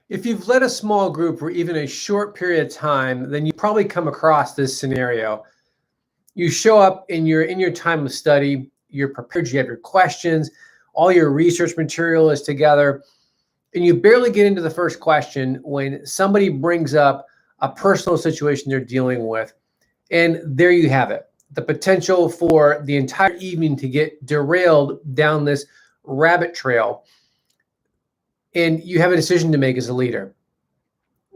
If you've led a small group for even a short period of time, then you probably come across this scenario. You show up in your time of study, you're prepared, you have your questions, all your research material is together, and you barely get into the first question when somebody brings up a personal situation they're dealing with. And there you have it. The potential for the entire evening to get derailed down this rabbit trail. And you have a decision to make as a leader.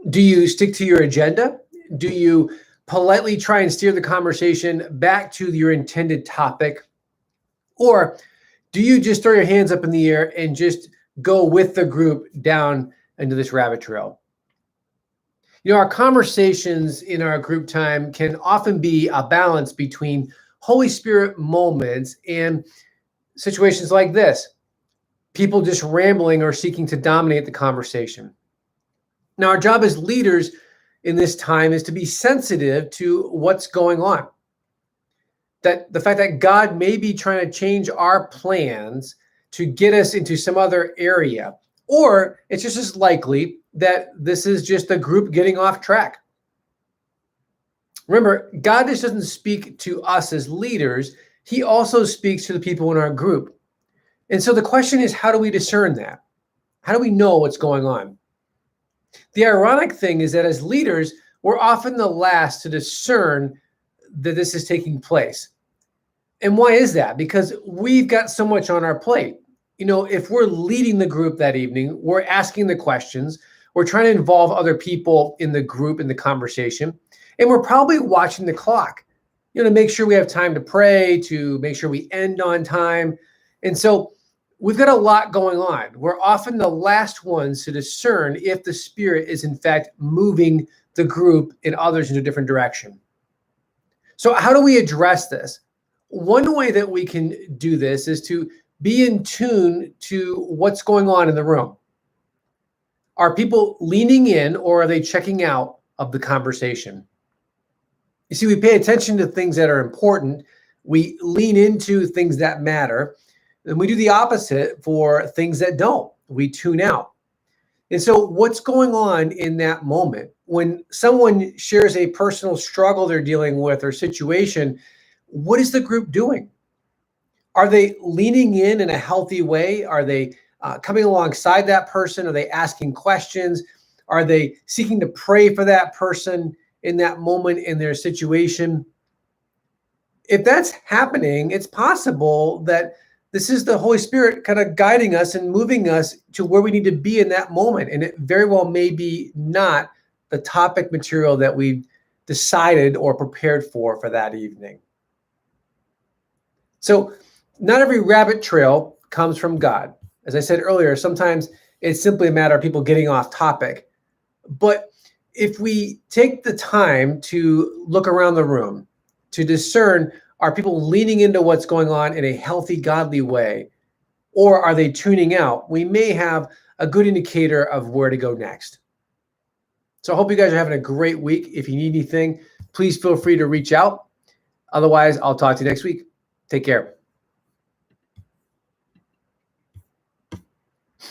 Do you stick to your agenda? Do you politely try and steer the conversation back to your intended topic? Or do you just throw your hands up in the air and just go with the group down into this rabbit trail? Our conversations in our group time can often be a balance between Holy Spirit moments and situations like this. People just rambling or seeking to dominate the conversation. Now, our job as leaders in this time is to be sensitive to what's going on. That the fact that God may be trying to change our plans to get us into some other area, or it's just as likely that this is just a group getting off track. Remember, God just doesn't speak to us as leaders. He also speaks to the people in our group. And so the question is, how do we discern that? How do we know what's going on? The ironic thing is that as leaders, we're often the last to discern that this is taking place. And why is that? Because we've got so much on our plate. If we're leading the group that evening, we're asking the questions, we're trying to involve other people in the group, in the conversation, and we're probably watching the clock, to make sure we have time to pray, to make sure we end on time. And so we've got a lot going on. We're often the last ones to discern if the Spirit is in fact moving the group and others in a different direction. So how do we address this? One way that we can do this is to be in tune to what's going on in the room. Are people leaning in, or are they checking out of the conversation? You see, we pay attention to things that are important. We lean into things that matter. And we do the opposite for things that don't. We tune out. And so what's going on in that moment? When someone shares a personal struggle they're dealing with or situation, what is the group doing? Are they leaning in a healthy way? Are they coming alongside that person? Are they asking questions? Are they seeking to pray for that person in that moment in their situation? If that's happening, it's possible that this is the Holy Spirit kind of guiding us and moving us to where we need to be in that moment. And it very well may be not the topic material that we've decided or prepared for that evening. So not every rabbit trail comes from God. As I said earlier, sometimes it's simply a matter of people getting off topic. But if we take the time to look around the room, to discern, are people leaning into what's going on in a healthy, godly way, or are they tuning out? We may have a good indicator of where to go next. So I hope you guys are having a great week. If you need anything, please feel free to reach out. Otherwise, I'll talk to you next week. Take care.